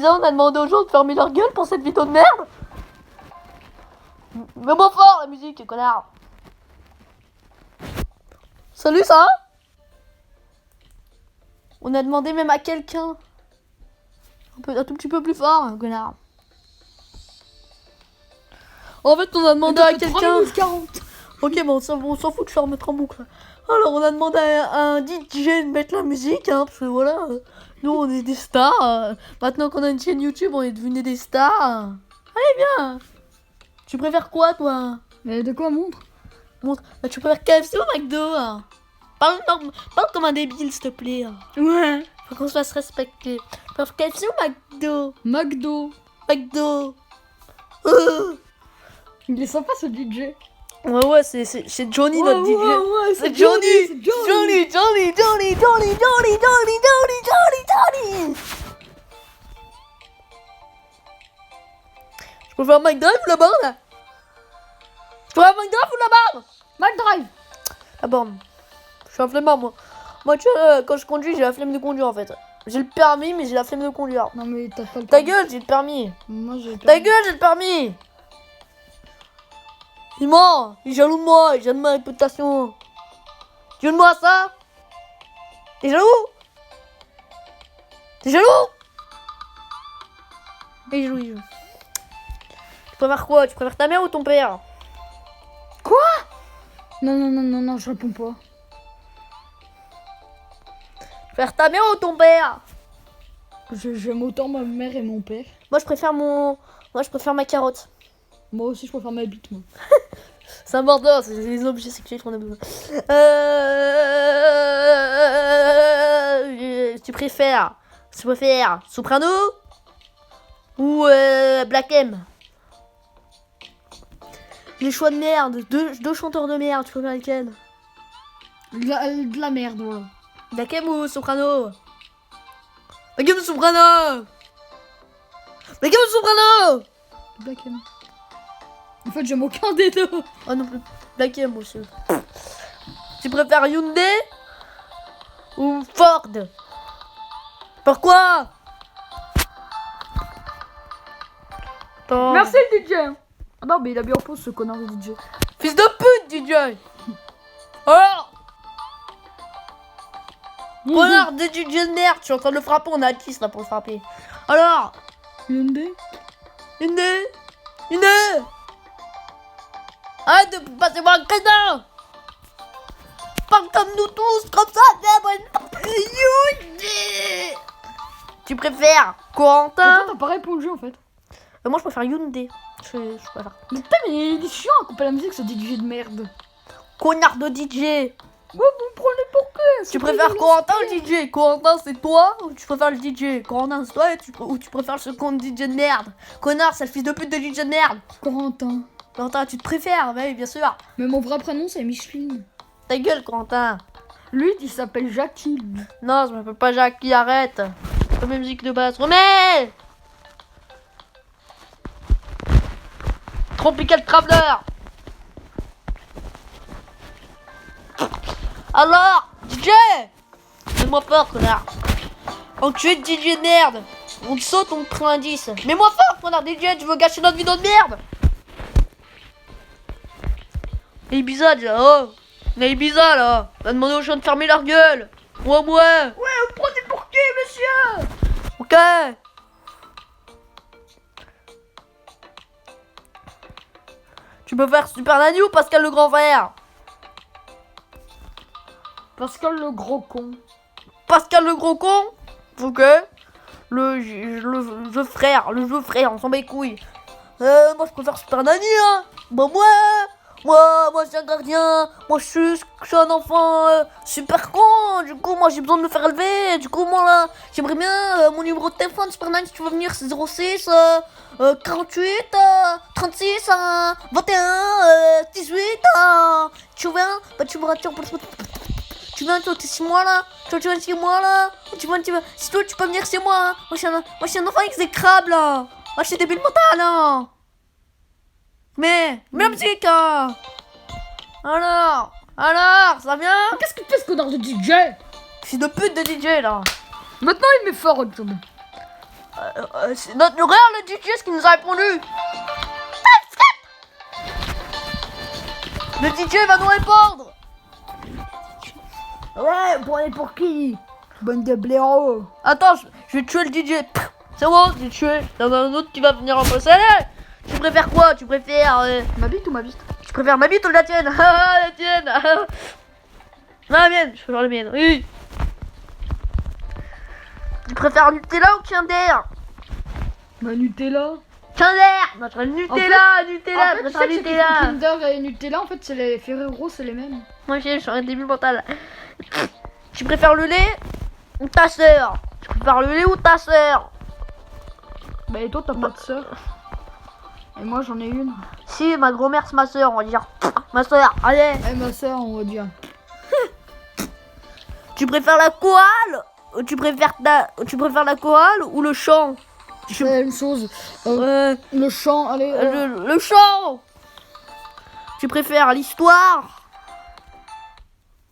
soi-disant, on a demandé aux gens de fermer leur gueule pour cette vidéo de merde. Mets-moi fort la musique, connard. Salut, ça va? On a demandé même à quelqu'un. Un tout petit peu plus fort, connard. En fait, on a demandé à quelqu'un. Ok, bon, on s'en fout de se remettre en boucle. Alors, on a demandé à un DJ de mettre la musique, hein, parce que voilà, nous, on est des stars. Maintenant qu'on a une chaîne YouTube, on est devenus des stars. Allez, viens. Tu préfères quoi, toi? Mais de quoi, montre? Montre. Bah, tu préfères KFC ou McDo, hein? Parle comme un débile, s'il te plaît. Ouais. Faut qu'on se fasse respecter. Tu préfères KFC ou McDo? McDo. McDo. Il est sympa, ce DJ. Ouais, c'est Johnny, notre DJ. Ouais, C'est Johnny. Johnny. Je préfère McDrive ou la borne? Je préfère McDrive ou la borne? McDrive. La borne. Je suis un flemmard, moi. Moi, tu vois, quand je conduis, j'ai la flemme de conduire, en fait. J'ai le permis, mais j'ai la flemme de conduire. Non, mais t'as pas le Ta gueule, j'ai le permis. Moi, j'ai Ta gueule, j'ai le permis. Il ment. Il est jaloux de moi. Il est jaloux de ma réputation. Tu veux de moi ça? T'es jaloux? T'es jaloux? Il joue. Tu préfères quoi? Tu préfères ta mère ou ton père? Quoi? Non, je réponds pas. Tu préfères ta mère ou ton père? J'aime autant ma mère et mon père. Moi, je préfère ma carotte. Moi aussi, je préfère ma bite, moi. C'est un border, c'est les objets sexuels qu'on a besoin. Tu préfères Soprano ou Black M? Les choix de merde, deux chanteurs de merde, tu préfères lequel? De la merde, voilà. Black M ou Soprano? Black M ou Soprano? Black M ou Soprano? Black M. En fait, j'aime aucun des deux. Oh non plus. Black M aussi. Tu préfères Hyundai ou Ford? Pourquoi? Attends. Merci le DJ. Ah non, mais il a bien en pause ce connard de DJ. Fils de pute, DJ. Alors connard de DJ de merde, je suis en train de le frapper, on a Atis là pour le frapper. Alors Hyundai. Arrête de passer moi un crétin. Parle comme nous tous, comme ça, Hyundai. Tu préfères Corentin? T'as pas répondu en fait. Moi je préfère Hyundai. Je préfère. Mais putain, mais il est chiant à couper la musique, ce DJ de merde. Connard de DJ. Ouais, vous me prenez pour que. Tu préfères Corentin ou DJ? Corentin c'est toi ou tu préfères le DJ? Corentin c'est toi ou tu préfères ce con de DJ de merde? Connard, c'est le fils de pute de DJ de merde. Corentin. Corentin, tu te préfères? Oui, bien sûr. Mais mon vrai prénom c'est Micheline. Ta gueule, Corentin. Lui, il s'appelle Jackie. Non, je m'appelle pas Jackie, arrête. Comme la musique de base. Remets! Tropical Traveler. Alors, DJ! Mets-moi fort, connard. Enculé de DJ de merde. On te saute, on te prend un 10. Mets-moi fort, connard DJ, tu veux gâcher notre vidéo de merde? Et Ibiza, déjà, oh! Mais Ibiza, là! On va demander aux gens de fermer leur gueule! Ouais! Ouais, vous prenez pour qui, monsieur? Ok! Tu peux faire Super Nanny ou Pascal le grand frère? Pascal le gros con. Pascal le gros con? Ok. Le jeu frère, on s'en bat les couilles. Moi je préfère Super Nanny, hein! Bah moi je suis un gardien, moi je suis un enfant super con, du coup moi j'ai besoin de me faire élever, du coup moi là j'aimerais bien mon numéro de téléphone Super Nanny, si tu veux venir c'est 06 48 36 21 18 tu viens, bah tu viens toi t'es chez moi là, tu viens chez moi là, tu viens, si toi tu peux venir chez moi, hein. Moi je suis un enfant exécrable là, moi je suis débile mental là. Mais la musique hein. Alors, ça vient? Qu'est-ce qu'il fait ce connard de DJ? Fils de pute de DJ là. Maintenant il met fort, job. C'est notre regarde le DJ ce qui nous a répondu. Le DJ va nous répondre. Ouais, pour aller pour qui? Bonne de blaireau. Attends, je vais tuer le DJ. C'est bon, j'ai tué. Il y en a un autre qui va venir en face. Allez, tu préfères quoi? Tu préfères Ma bite ou ma bite? tu préfères ma bite ou la tienne? Ah, la tienne. Non, la mienne. Je préfère la mienne. Oui. Tu préfères Nutella ou Kinder? Ma Nutella. Kinder. Notre Nutella, Nutella. En Je fait, préfère tu sais que Nutella. Kinder et Nutella, en fait, c'est les Ferrero, c'est les mêmes. Moi, je suis un débile mental. Tu préfères le lait ou ta sœur? Tu préfères le lait ou ta sœur? Bah, et toi, t'as pas de sœur? Et moi, j'en ai une. Si, ma grand-mère, c'est ma sœur, on va dire. Ma sœur, allez. Et ma sœur, on va dire. Tu préfères la koale ou tu préfères la koale ou le chant? C'est la même chose. Le chant, allez. Le chant. Tu préfères l'histoire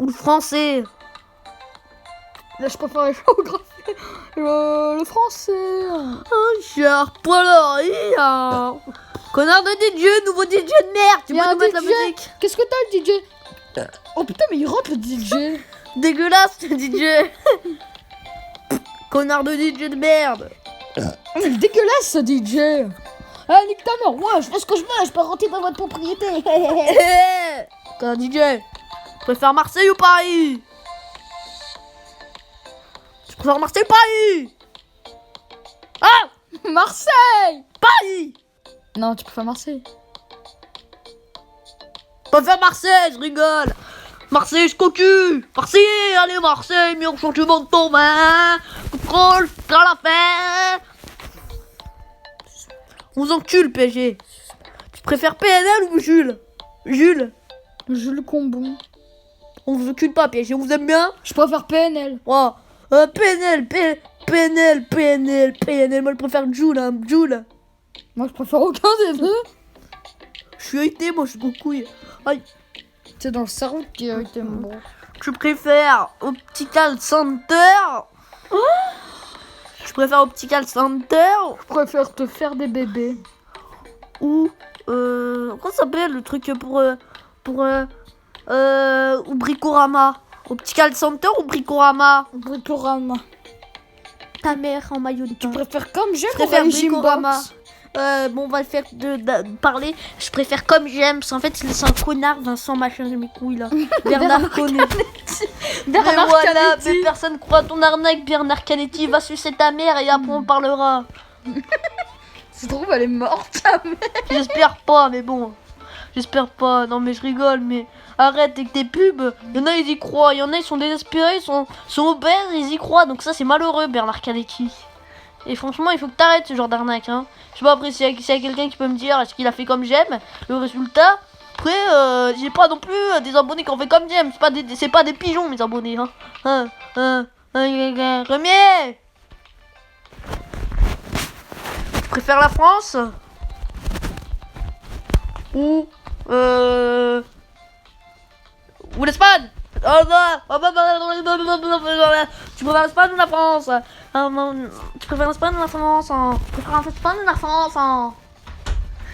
ou le français? Là, je préfère la géographie. Le français. Oh, cher Paul-Henri. Connard de DJ, nouveau DJ de merde. Tu Y a peux un nous mettre la DJ. musique? Qu'est-ce que t'as, le DJ? Oh putain, mais il rentre le DJ. Dégueulasse, ce DJ. Connard de DJ de merde. Mais il est dégueulasse, ce DJ. Ah, nique ta mère. Moi, je fais ce que je veux. Je peux rentrer dans votre propriété. Connard DJ. Tu préfères Marseille ou Paris? Tu préfères Marseille ou Paris? Ah, Marseille. Paris. Non, tu préfères Marseille. Je préfère Marseille, je rigole. Marseille, je cocu. Marseille, allez Marseille, meilleur changement de ton main. Contrôle, dans la fin. On vous encule, PSG. Tu préfères PNL ou Jules? Jules. Jules Combon. On vous encule pas, PSG, on vous aime bien. Je préfère PNL. Oh, PNL, PNL. Moi, je préfère Jules, hein, Jules. Moi, je préfère aucun des deux. Je suis irrité, moi, je suis coucouille. Aïe. C'est dans le cerveau qui a été mon bras. Tu préfères Optical Center? Je préfère Optical Center Je préfère te faire des bébés. ou comment ça s'appelle le truc ou Bricorama? Optical Center ou Bricorama? Bricorama. Ta mère en maillot de Tu bain. préfères comme j'aime Je préfère ou Régime Bricorama. Box? Bon, on va le faire parler. Je préfère comme j'aime. En fait, c'est un connard, Vincent machin, j'ai mes couilles là. Bernard Connet. Mais Bernard voilà, Canetti. mais personne croit à ton arnaque. Bernard Canetti va sucer ta mère et après on parlera. Ça se trouve, elle est morte, ta mère. J'espère pas, mais bon. J'espère pas. Non, mais je rigole, mais arrête avec tes pubs. Il y en a, ils y croient. Il y en a, ils sont désespérés, ils sont obèses, ils y croient. Donc, ça, c'est malheureux, Bernard Canetti. Et franchement, il faut que t'arrêtes ce genre d'arnaque. Hein. Je sais pas après s'il y a quelqu'un qui peut me dire est-ce qu'il a fait comme j'aime. Le résultat, après, j'ai pas non plus des abonnés qui ont fait comme j'aime. C'est pas des pigeons, mes abonnés. Hein. Premier. Tu préfères la France ou l'Espagne? Tu préfères l'Espagne ou la France? Tu préfères l'Espagne ou la France? Tu préfères l'Espagne ou la France?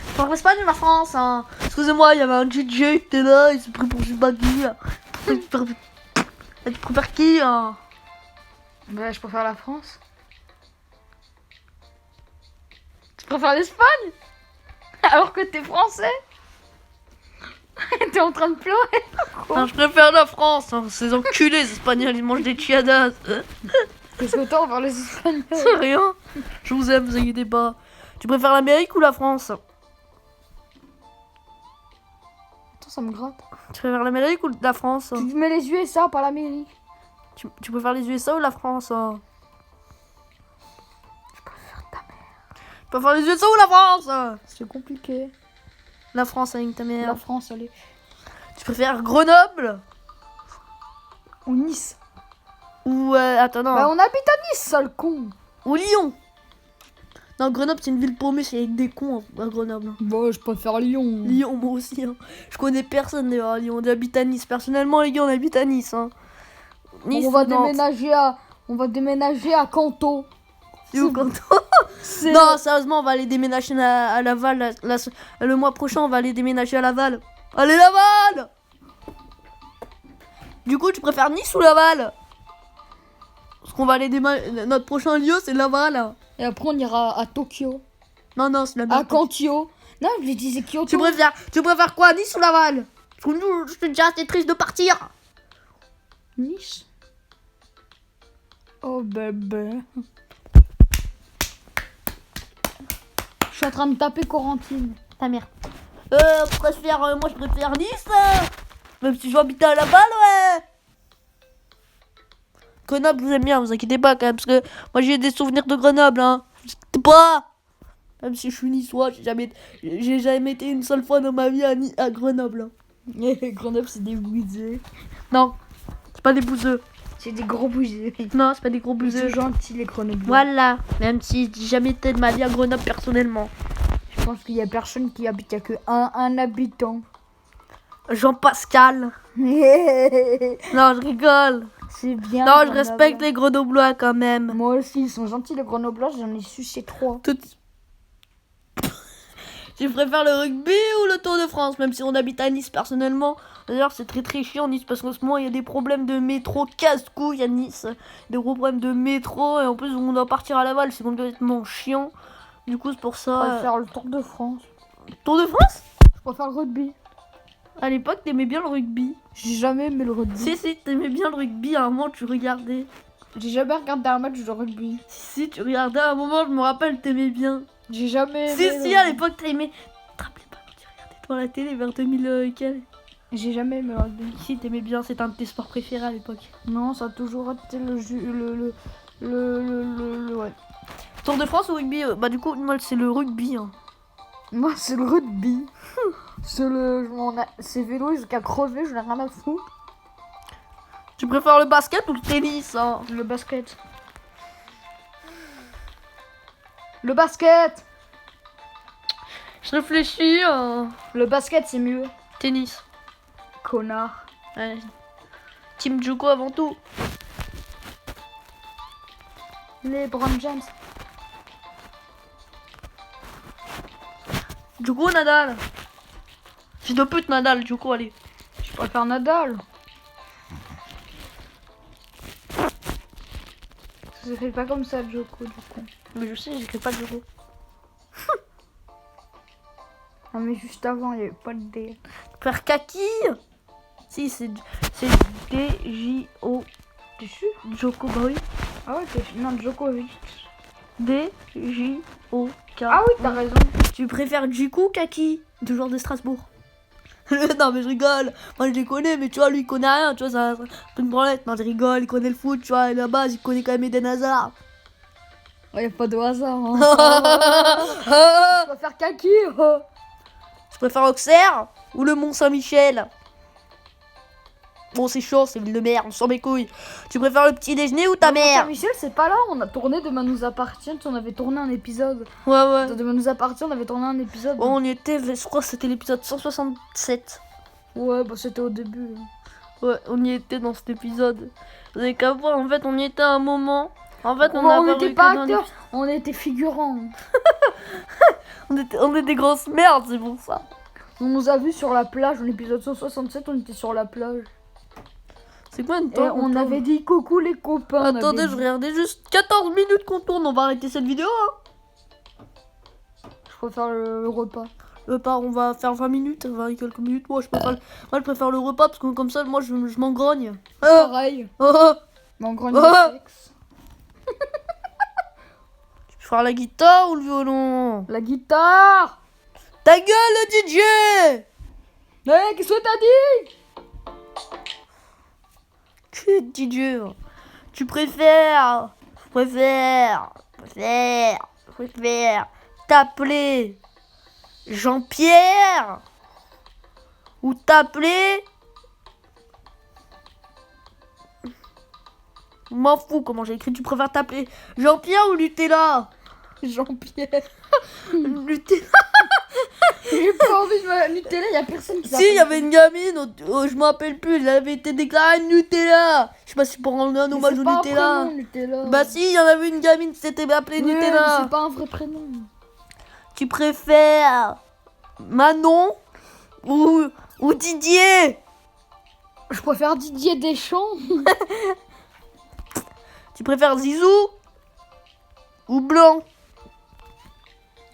Tu préfères l'Espagne ou la France? Excusez-moi, il y avait un DJ qui était là, il s'est pris pour je sais pas qui. Tu préfères qui? Bah, je préfère la France. Tu préfères l'Espagne? Alors que t'es français? T'es en train de pleurer? Non, je préfère la France. Ces enculés, les Espagnols, ils mangent des chiadas. Qu'est-ce que t'as envers les Espagnols? C'est rien. Je vous aime, vous inquiétez pas. Tu préfères l'Amérique ou la France? Attends, ça me gratte. Tu préfères l'Amérique ou la France? Tu mets les USA, pas l'Amérique. Tu préfères les USA ou la France? Je préfère ta mère. Tu préfères les USA ou la France? C'est compliqué. La France avec ta La mère. France, allez. Tu préfères Grenoble Ou Nice. ou attends non. Bah, on habite à Nice, sale con. Ou Lyon? Non, Grenoble c'est une ville paumée, c'est avec des cons à Grenoble. Bon, je préfère Lyon. Lyon, moi aussi. Hein. Je connais personne d'ailleurs à Lyon. On habite à Nice. Personnellement, les gars, on habite à Nice. Hein. Nice on va ou Nantes. déménager à Canto. C'est où, Canton? Non, sérieusement, on va aller déménager à Laval. Le mois prochain, on va aller déménager à Laval. Allez, Laval! Du coup, tu préfères Nice ou Laval? Parce qu'on va aller notre prochain lieu, c'est Laval. Et après, on ira à Tokyo. Non, c'est la À même. Kantio. Non, je disais Kyoto. Tu préfères quoi, Nice ou Laval? Parce que nous, je suis déjà assez triste de partir. Nice. Oh bébé. Je suis en train de taper Corentine. Ta mère. Moi, je préfère Nice. Même si je vais habiter à Laval, ouais. Grenoble, vous aime bien, vous inquiétez pas quand même. Parce que moi, j'ai des souvenirs de Grenoble, hein. Vous inquiétez pas. Même si je suis niçois, j'ai jamais été une seule fois dans ma vie à Grenoble. Hein. Grenoble, c'est des bouseux. Non, c'est pas des bouseux. C'est des gros bouseux. Non, c'est pas des gros Ils bouseux. sont gentils, les Grenoblois. Voilà, même si j'ai jamais été de ma vie à Grenoble personnellement. Je pense qu'il y a personne qui habite, il n'y a que un habitant. Jean-Pascal. Non, je rigole. C'est bien. Non, je respecte les Grenoblois quand même. Moi aussi, ils sont gentils, les Grenoblois, j'en ai sucé 3. Tu préfères le rugby ou le Tour de France, même si on habite à Nice personnellement. D'ailleurs, c'est très chiant Nice parce qu'en ce moment, il y a des problèmes de métro casse-couille à Nice. Des gros problèmes de métro et en plus, on doit partir à Laval, c'est complètement chiant. Du coup, c'est pour Je ça. préfère le Tour de France. Tour de France? Je préfère le rugby. À l'époque, t'aimais bien le rugby. J'ai jamais aimé le rugby. Si, t'aimais bien le rugby. À un moment, tu regardais. J'ai jamais regardé un match de rugby. Si, tu regardais à un moment, je me rappelle, t'aimais bien. J'ai jamais aimé. Si, à l'époque, t'aimais. Tu te rappelles pas quand tu regardais devant la télé vers 2000 quel? J'ai jamais aimé le rugby. Si, t'aimais bien, c'était un de tes sports préférés à l'époque. Non, ça a toujours été ouais. Tour de France ou rugby? Bah, du coup, moi, c'est le rugby. Hein. Moi, c'est le rugby. C'est vélo jusqu'à crever, je n'ai rien à foutre. Tu préfères le basket ou le tennis? Hein? Le basket. Le basket. Je réfléchis. Le basket, c'est mieux. Tennis. Connard. Ouais. Team Joko avant tout. Les Brown James. Joko ou Nadal? Fils de pute Nadal, Joko, allez. Je préfère Nadal. Ça fait pas comme ça, Joko, du coup. Mais je sais, j'écris pas Joko. Ah, mais juste avant, il n'y avait pas de D. Faire kaki? Si, c'est D-J-O. T'es sûr? Joko, bah oui. Ah ouais, non, Djokovic. D-J-O-K. Ah oui, t'as raison. Tu préfères Djikou ou Kaki? Du genre de Strasbourg. Non, mais je rigole. Moi, je les connais, mais tu vois, lui, il connaît rien. Tu vois, ça c'est une branlette. Non, je rigole, il connaît le foot, tu vois. Et la base, il connaît quand même Eden Hazard. Il n'y a pas de hasard. Hein. Je préfère Kaki. Je préfère Auxerre ou le Mont-Saint-Michel? Bon, c'est chaud, c'est ville de merde, on s'en mes couilles. Tu préfères le petit déjeuner ou ta mère? Michel, c'est pas là. On a tourné Demain nous appartient. On avait tourné un épisode. Ouais. Demain nous appartient, on avait tourné un épisode. Bon, on y était, je crois que c'était l'épisode 167. Ouais, bah c'était au début. Ouais, on y était dans cet épisode. Vous avez qu'à voir, en fait, on y était à un moment. En fait, on avait n'était pas acteurs, on était figurants. on était des grosses merdes, c'est pour ça. On nous a vus sur la plage, en épisode 167, on était sur la plage. C'est quoi une temps? Et on avait dit coucou les copains. Attendez, je regardais juste 14 minutes qu'on tourne, on va arrêter cette vidéo. Hein. Je préfère le repas. Le repas, on va faire 20 minutes, 20 et quelques minutes. Moi, je préfère le repas parce que comme ça, moi, je m'engrogne. Pareil. M'engrogne le sexe. Tu préfères la guitare ou le violon? La guitare. Ta gueule, le DJ! Hey, qu'est-ce que t'as dit? Que DJ? Tu préfères t'appeler Jean-Pierre ou t'appeler... Je m'en fous comment j'ai écrit. Tu préfères t'appeler Jean-Pierre ou Nutella? Jean-Pierre. Nutella. J'ai pas envie de Nutella, y a personne qui Si, il y avait une gamine, je me rappelle plus, elle avait été déclarée Nutella. Je sais pas si pour rendre un hommage au Nutella. Nutella. Bah si, il y en avait une gamine qui s'était appelée Ouais, mais Nutella. c'est pas un vrai prénom. Tu préfères Manon ou Didier? Je préfère Didier Deschamps. Tu préfères Zizou ou Blanc?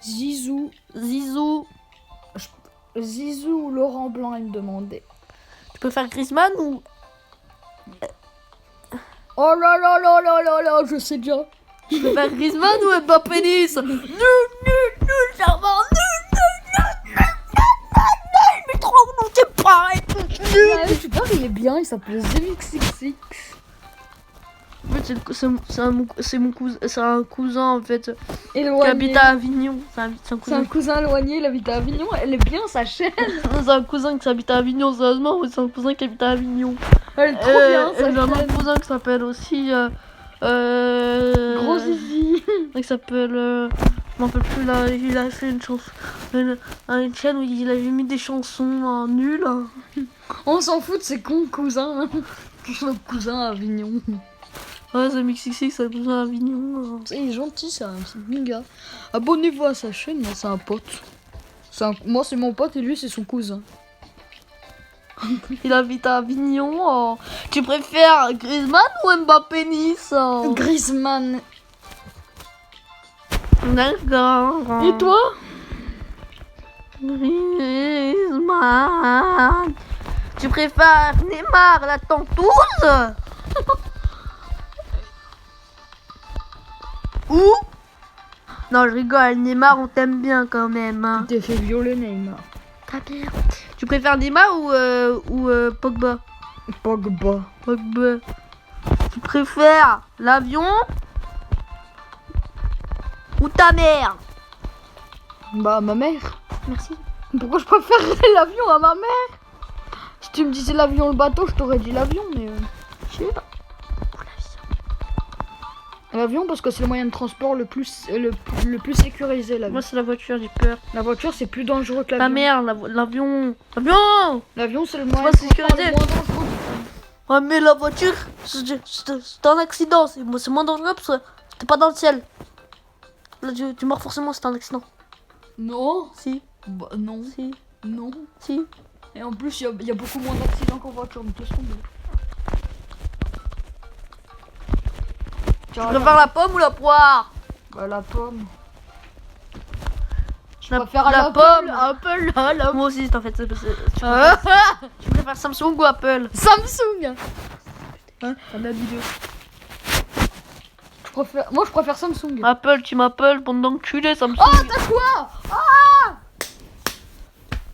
Zizou. Zizou. Zizou ou Laurent Blanc, il me demandait. Tu préfères Griezmann ou... Oh là là là là là là, je sais déjà. Tu préfères Griezmann ou Mbappé Nice? Nul, Charmant, mais trop, non, c'est pareil. Ouais, tu vois, il est bien, il s'appelle ZMXXX. En fait, c'est mon cousin, c'est un cousin en fait qui Éloigné. habite à Avignon. C'est un C'est cousin. un cousin éloigné, il habite à Avignon. Elle est bien sa chaîne. C'est un cousin qui habite à Avignon, sérieusement, ou c'est un cousin qui habite à Avignon. Elle est trop bien sa J'ai un autre chaîne. cousin qui s'appelle aussi. Gros zizi. Il s'appelle. Je m'en rappelle plus là, il a fait une chanson. Une chaîne où il avait mis des chansons nulles. On s'en fout de ses cons cousins. C'est notre cousin à Avignon. Ouais, c'est MXXX, c'est un cousin à Avignon. Il est gentil, c'est un petit gars. Abonnez-vous à sa chaîne, moi c'est un pote. Moi c'est mon pote et lui c'est son cousin. Il habite à Avignon. Oh. Tu préfères Griezmann ou Mbappé Nice? Griezmann. D'accord. Et toi? Griezmann. Tu préfères Neymar la tentouse? Ou? Non, je rigole, Neymar, on t'aime bien quand même. Hein. T'es fait violer Neymar. Ta mère. Tu préfères Neymar ou Pogba? Pogba. Pogba. Tu préfères l'avion ou ta mère? Bah ma mère. Merci. Pourquoi je préférerais l'avion à ma mère? Si tu me disais l'avion le bateau, je t'aurais dit l'avion, mais... Je sais pas. L'avion parce que c'est le moyen de transport le plus sécurisé, l'avion. Moi, c'est la voiture, j'ai peur. La voiture c'est plus dangereux que Ta l'avion. mère, l'avion. L'avion! L'avion c'est le pas moyen de transport sécurisé. le moins dangereux. Ouais, mais la voiture, c'est un accident. C'est moins dangereux parce que t'es pas dans le ciel. Là, tu meurs forcément, c'est un accident. Non. Si, Bah non. si, Non. si. Et en plus il y a beaucoup moins d'accidents qu'en voiture, donc laisse tomber. Tu préfères la pomme ou la poire? Bah la pomme. Je La- préfère la l'Apple, pomme. Apple, la Moi aussi, en fait. Tu préfères Samsung ou Apple? Samsung. La vidéo. Moi je préfère Samsung. Apple, tu m'appelles pour d'enculé, Samsung. Oh t'as quoi?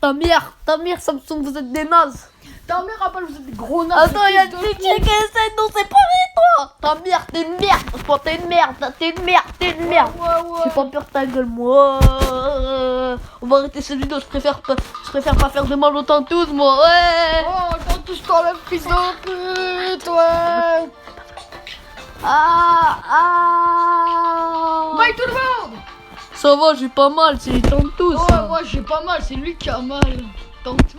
Ta mère, Samsung, vous êtes des nazes. Ta mère Apple, vous êtes des gros nazes. Attends, il y a une fille qui essaie de nous séparer, toi. Ta mère, t'es une merde. Toi, t'es une merde, t'es une merde, t'es une merde. Ouais. J'ai pas peur de ta gueule, moi. On va arrêter cette vidéo, je préfère pas faire de mal aux tantous, moi. Ouais. Oh t'as tous dans la prise de pute, ouais. Bye tout le monde. Ça va, j'ai pas mal, c'est les tantous. Ouais, moi j'ai pas mal, c'est lui qui a mal. Tant tout.